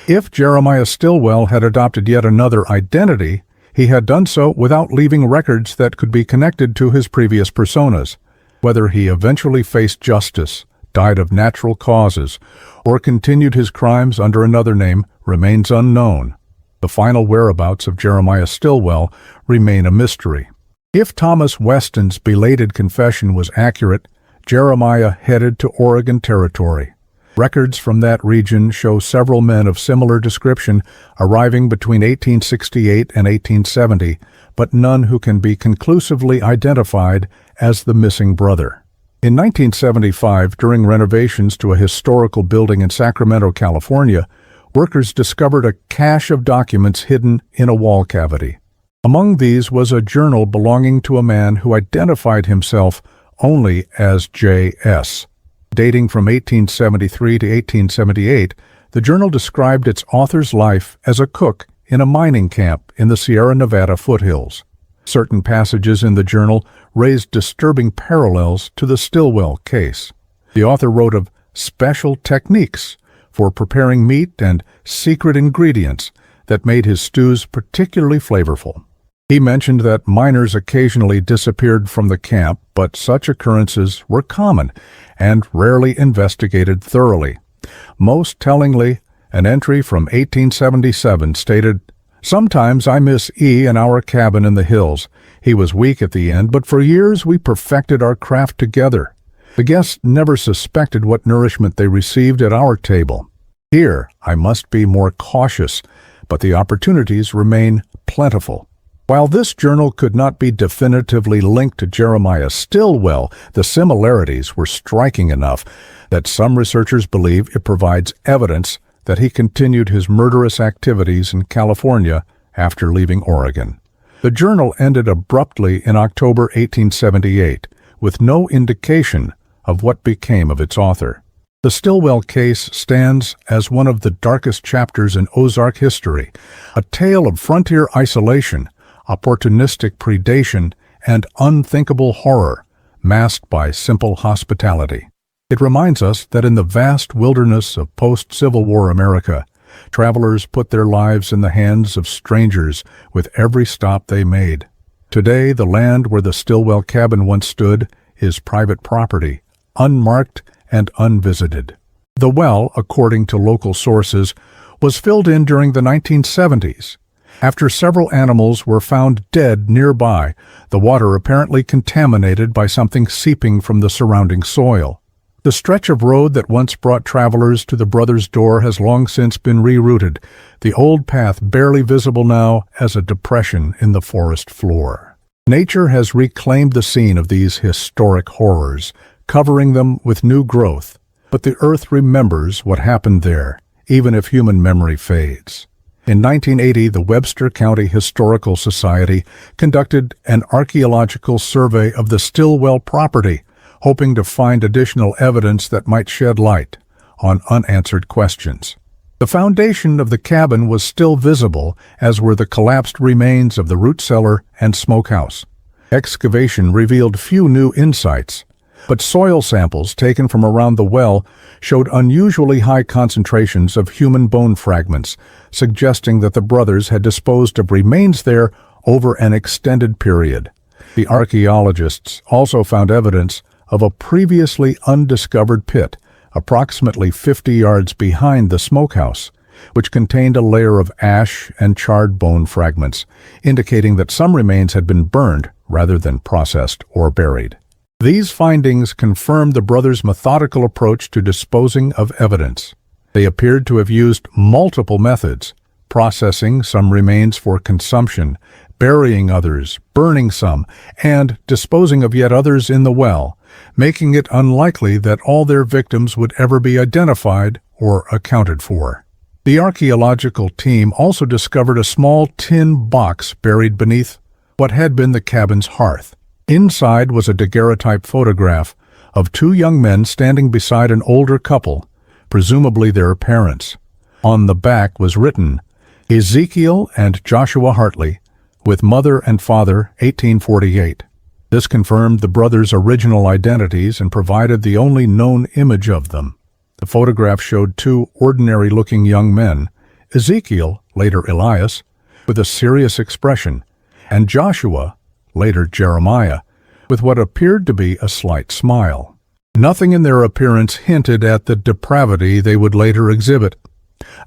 If Jeremiah Stilwell had adopted yet another identity, he had done so without leaving records that could be connected to his previous personas. Whether he eventually faced justice, died of natural causes, or continued his crimes under another name remains unknown. The final whereabouts of Jeremiah Stilwell remain a mystery. If Thomas Weston's belated confession was accurate, Jeremiah headed to Oregon Territory. Records from that region show several men of similar description arriving between 1868 and 1870, but none who can be conclusively identified as the missing brother. In 1975, during renovations to a historical building in Sacramento, California, workers discovered a cache of documents hidden in a wall cavity. Among these was a journal belonging to a man who identified himself only as J.S. Dating from 1873 to 1878, the journal described its author's life as a cook in a mining camp in the Sierra Nevada foothills. Certain passages in the journal raised disturbing parallels to the Stilwell case. The author wrote of special techniques for preparing meat and secret ingredients that made his stews particularly flavorful. He mentioned that miners occasionally disappeared from the camp, but such occurrences were common and rarely investigated thoroughly. Most tellingly, an entry from 1877 stated, "Sometimes I miss E in our cabin in the hills. He was weak at the end, but for years we perfected our craft together. The guests never suspected what nourishment they received at our table. Here I must be more cautious, but the opportunities remain plentiful." While this journal could not be definitively linked to Jeremiah Stilwell, the similarities were striking enough that some researchers believe it provides evidence that he continued his murderous activities in California after leaving Oregon. The journal ended abruptly in October 1878, with no indication of what became of its author. The Stilwell case stands as one of the darkest chapters in Ozark history, a tale of frontier isolation, opportunistic predation, and unthinkable horror, masked by simple hospitality. It reminds us that in the vast wilderness of post-Civil War America, travelers put their lives in the hands of strangers with every stop they made. Today, the land where the Stilwell cabin once stood is private property, unmarked and unvisited. The well, according to local sources, was filled in during the 1970s. After several animals were found dead nearby, the water apparently contaminated by something seeping from the surrounding soil. The stretch of road that once brought travelers to the brothers' door has long since been rerouted, the old path barely visible now as a depression in the forest floor. Nature has reclaimed the scene of these historic horrors, covering them with new growth, but the earth remembers what happened there, even if human memory fades. In 1980, the Webster County Historical Society conducted an archaeological survey of the Stilwell property, hoping to find additional evidence that might shed light on unanswered questions. The foundation of the cabin was still visible, as were the collapsed remains of the root cellar and smokehouse. Excavation revealed few new insights, but soil samples taken from around the well showed unusually high concentrations of human bone fragments, suggesting that the brothers had disposed of remains there over an extended period. The archaeologists also found evidence of a previously undiscovered pit, approximately 50 yards behind the smokehouse, which contained a layer of ash and charred bone fragments, indicating that some remains had been burned rather than processed or buried. These findings confirmed the brothers' methodical approach to disposing of evidence. They appeared to have used multiple methods, processing some remains for consumption, burying others, burning some, and disposing of yet others in the well, making it unlikely that all their victims would ever be identified or accounted for. The archaeological team also discovered a small tin box buried beneath what had been the cabin's hearth. Inside was a daguerreotype photograph of two young men standing beside an older couple, presumably their parents. On the back was written, Ezekiel and Joshua Hartley, with mother and father, 1848. This confirmed the brothers' original identities and provided the only known image of them. The photograph showed two ordinary-looking young men, Ezekiel, later Elias, with a serious expression, and Joshua, later Jeremiah, with what appeared to be a slight smile. Nothing in their appearance hinted at the depravity they would later exhibit,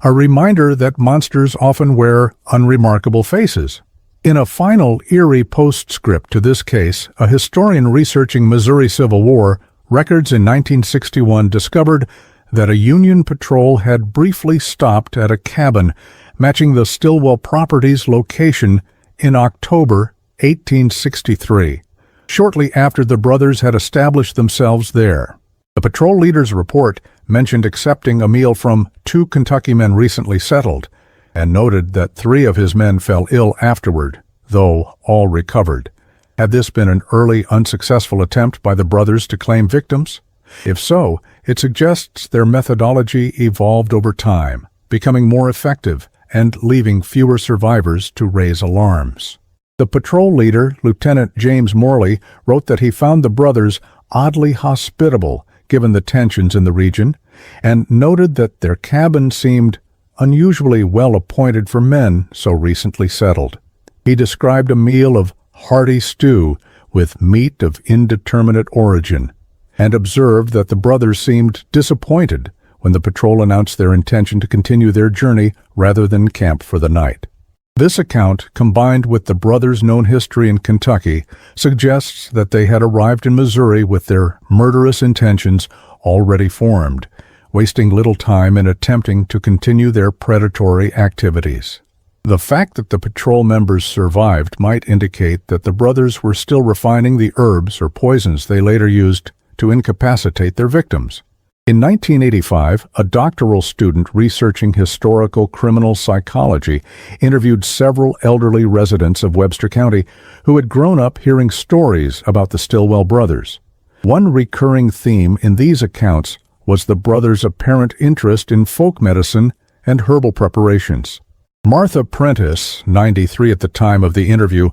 a reminder that monsters often wear unremarkable faces. In a final eerie postscript to this case, a historian researching Missouri Civil War records in 1961 discovered that a Union patrol had briefly stopped at a cabin matching the Stilwell property's location in October 1863, shortly after the brothers had established themselves there. The patrol leader's report mentioned accepting a meal from two Kentucky men recently settled, and noted that 3 of his men fell ill afterward, though all recovered. Had this been an early, unsuccessful attempt by the brothers to claim victims? If so, it suggests their methodology evolved over time, becoming more effective and leaving fewer survivors to raise alarms. The patrol leader, Lieutenant James Morley, wrote that he found the brothers oddly hospitable given the tensions in the region, and noted that their cabin seemed unusually well appointed for men so recently settled. He described a meal of hearty stew with meat of indeterminate origin, and observed that the brothers seemed disappointed when the patrol announced their intention to continue their journey rather than camp for the night. This account, combined with the brothers' known history in Kentucky, suggests that they had arrived in Missouri with their murderous intentions already formed, wasting little time in attempting to continue their predatory activities. The fact that the patrol members survived might indicate that the brothers were still refining the herbs or poisons they later used to incapacitate their victims. In 1985, a doctoral student researching historical criminal psychology interviewed several elderly residents of Webster County who had grown up hearing stories about the Stilwell brothers. One recurring theme in these accounts was the brothers' apparent interest in folk medicine and herbal preparations. Martha Prentice, 93 at the time of the interview,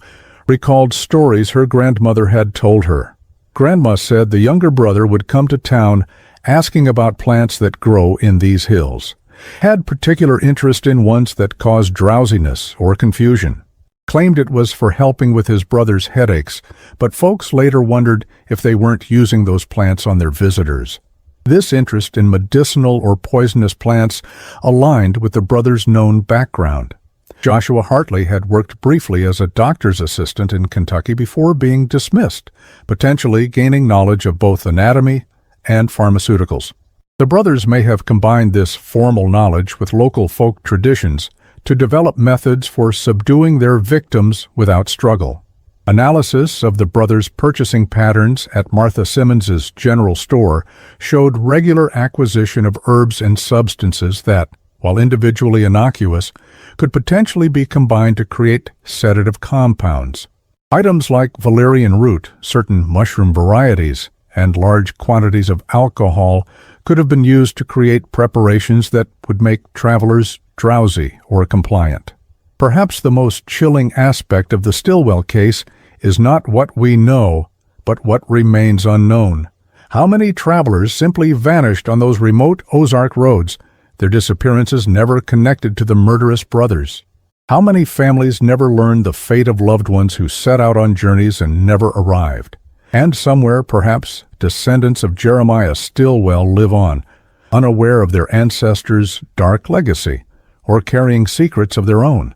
recalled stories her grandmother had told her. Grandma said the younger brother would come to town asking about plants that grow in these hills, had particular interest in ones that caused drowsiness or confusion, claimed it was for helping with his brother's headaches, but folks later wondered if they weren't using those plants on their visitors. This interest in medicinal or poisonous plants aligned with the brothers' known background. Joshua Hartley had worked briefly as a doctor's assistant in Kentucky before being dismissed, potentially gaining knowledge of both anatomy and pharmaceuticals. The brothers may have combined this formal knowledge with local folk traditions to develop methods for subduing their victims without struggle. Analysis of the brothers' purchasing patterns at Martha Simmons's general store showed regular acquisition of herbs and substances that, while individually innocuous, could potentially be combined to create sedative compounds. Items like valerian root, certain mushroom varieties, and large quantities of alcohol could have been used to create preparations that would make travelers drowsy or compliant. Perhaps the most chilling aspect of the Stilwell case is not what we know, but what remains unknown. How many travelers simply vanished on those remote Ozark roads, their disappearances never connected to the murderous brothers? How many families never learned the fate of loved ones who set out on journeys and never arrived? And somewhere, perhaps, descendants of Jeremiah Stilwell live on, unaware of their ancestors' dark legacy, or carrying secrets of their own.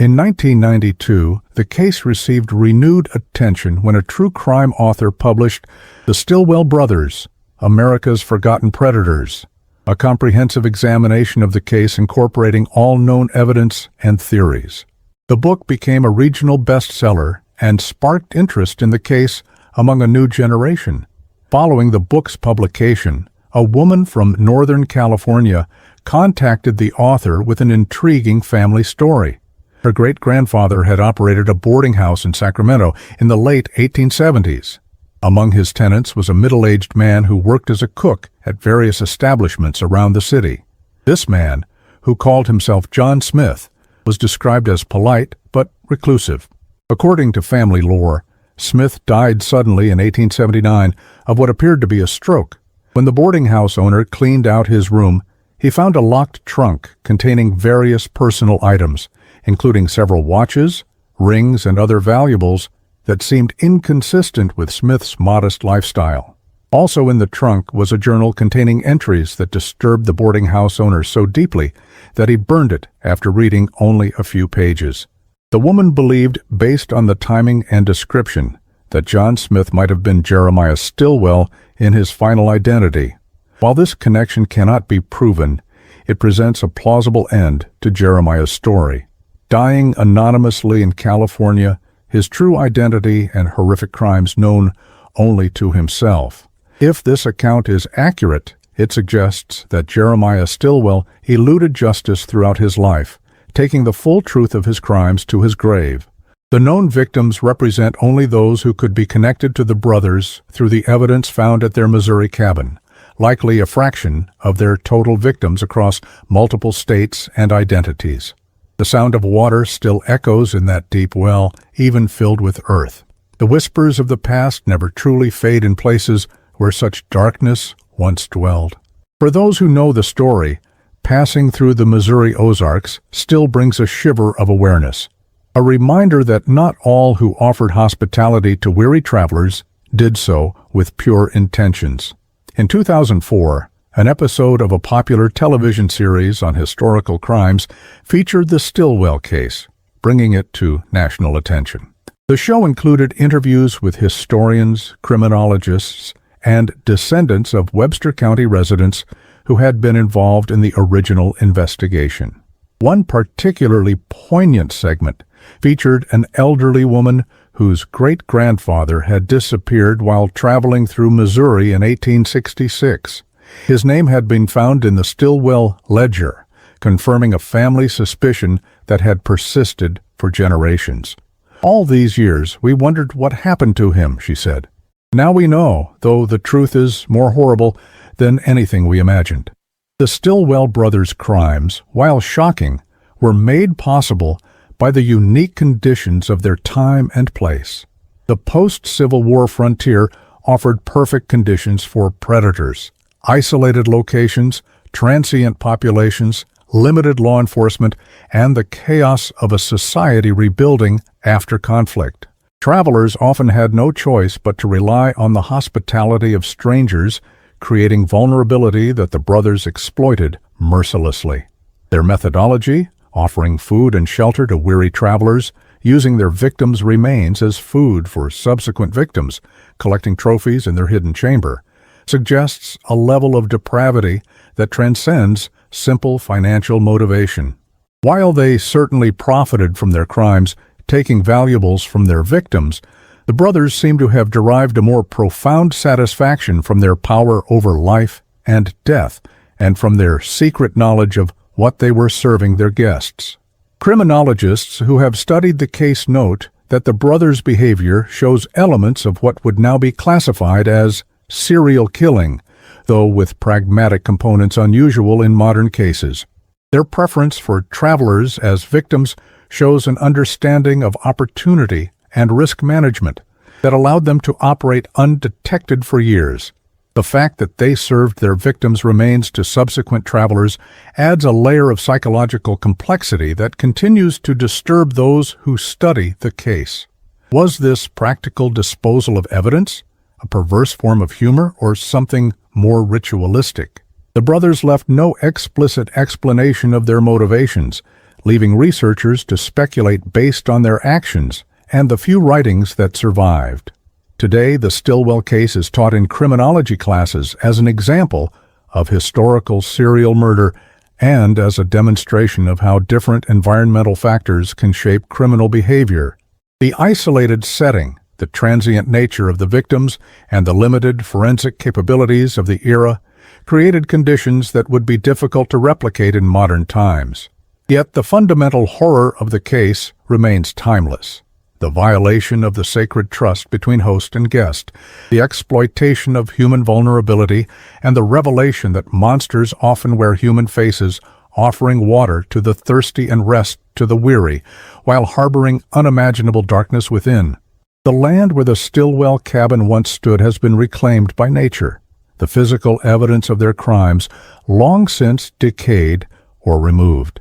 In 1992, the case received renewed attention when a true crime author published The Stilwell Brothers, America's Forgotten Predators, a comprehensive examination of the case incorporating all known evidence and theories. The book became a regional bestseller and sparked interest in the case among a new generation. Following the book's publication, a woman from Northern California contacted the author with an intriguing family story. Her great-grandfather had operated a boarding house in Sacramento in the late 1870s. Among his tenants was a middle-aged man who worked as a cook at various establishments around the city. This man, who called himself John Smith, was described as polite but reclusive. According to family lore, Smith died suddenly in 1879 of what appeared to be a stroke. When the boarding house owner cleaned out his room, he found a locked trunk containing various personal items, including several watches, rings, and other valuables that seemed inconsistent with Smith's modest lifestyle. Also in the trunk was a journal containing entries that disturbed the boarding house owner so deeply that he burned it after reading only a few pages. The woman believed, based on the timing and description, that John Smith might have been Jeremiah Stilwell in his final identity. While this connection cannot be proven, it presents a plausible end to Jeremiah's story. Dying anonymously in California, his true identity and horrific crimes known only to himself. If this account is accurate, it suggests that Jeremiah Stilwell eluded justice throughout his life, taking the full truth of his crimes to his grave. The known victims represent only those who could be connected to the brothers through the evidence found at their Missouri cabin, likely a fraction of their total victims across multiple states and identities. The sound of water still echoes in that deep well, even filled with earth. The whispers of the past never truly fade in places where such darkness once dwelled. For those who know the story, passing through the Missouri Ozarks still brings a shiver of awareness, a reminder that not all who offered hospitality to weary travelers did so with pure intentions. In 2004, an episode of a popular television series on historical crimes featured the Stilwell case, bringing it to national attention. The show included interviews with historians, criminologists, and descendants of Webster County residents who had been involved in the original investigation. One particularly poignant segment featured an elderly woman whose great-grandfather had disappeared while traveling through Missouri in 1866. His name had been found in the Stilwell ledger, confirming a family suspicion that had persisted for generations. All these years, we wondered what happened to him, she said. Now we know, though the truth is more horrible than anything we imagined. The Stilwell brothers' crimes, while shocking, were made possible by the unique conditions of their time and place. The post-Civil War frontier offered perfect conditions for predators. Isolated locations, transient populations, limited law enforcement, and the chaos of a society rebuilding after conflict. Travelers often had no choice but to rely on the hospitality of strangers, creating vulnerability that the brothers exploited mercilessly. Their methodology, offering food and shelter to weary travelers, using their victims' remains as food for subsequent victims, collecting trophies in their hidden chamber, suggests a level of depravity that transcends simple financial motivation. While they certainly profited from their crimes, taking valuables from their victims, the brothers seem to have derived a more profound satisfaction from their power over life and death, and from their secret knowledge of what they were serving their guests. Criminologists who have studied the case note that the brothers' behavior shows elements of what would now be classified as serial killing, though with pragmatic components unusual in modern cases. Their preference for travelers as victims shows an understanding of opportunity and risk management that allowed them to operate undetected for years. The fact that they served their victims' remains to subsequent travelers adds a layer of psychological complexity that continues to disturb those who study the case. Was this practical disposal of evidence a perverse form of humor, or something more ritualistic? The brothers left no explicit explanation of their motivations, leaving researchers to speculate based on their actions and the few writings that survived. Today, the Stilwell case is taught in criminology classes as an example of historical serial murder and as a demonstration of how different environmental factors can shape criminal behavior. The isolated setting, the transient nature of the victims, and the limited forensic capabilities of the era created conditions that would be difficult to replicate in modern times. Yet the fundamental horror of the case remains timeless. The violation of the sacred trust between host and guest, the exploitation of human vulnerability, and the revelation that monsters often wear human faces, offering water to the thirsty and rest to the weary, while harboring unimaginable darkness within. The land where the Stillwell cabin once stood has been reclaimed by nature, the physical evidence of their crimes long since decayed or removed.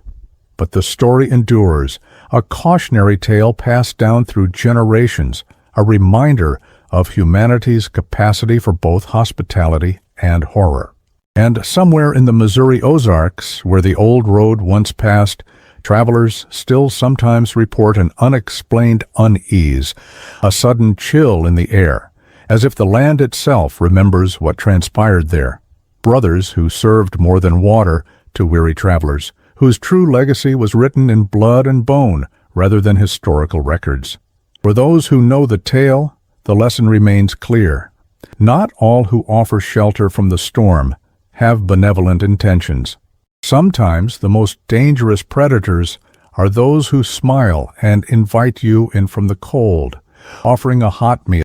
But the story endures, a cautionary tale passed down through generations, a reminder of humanity's capacity for both hospitality and horror. And somewhere in the Missouri Ozarks, where the old road once passed, travelers still sometimes report an unexplained unease, a sudden chill in the air, as if the land itself remembers what transpired there. Brothers who served more than water to weary travelers, whose true legacy was written in blood and bone rather than historical records. For those who know the tale, the lesson remains clear. Not all who offer shelter from the storm have benevolent intentions. Sometimes the most dangerous predators are those who smile and invite you in from the cold, offering a hot meal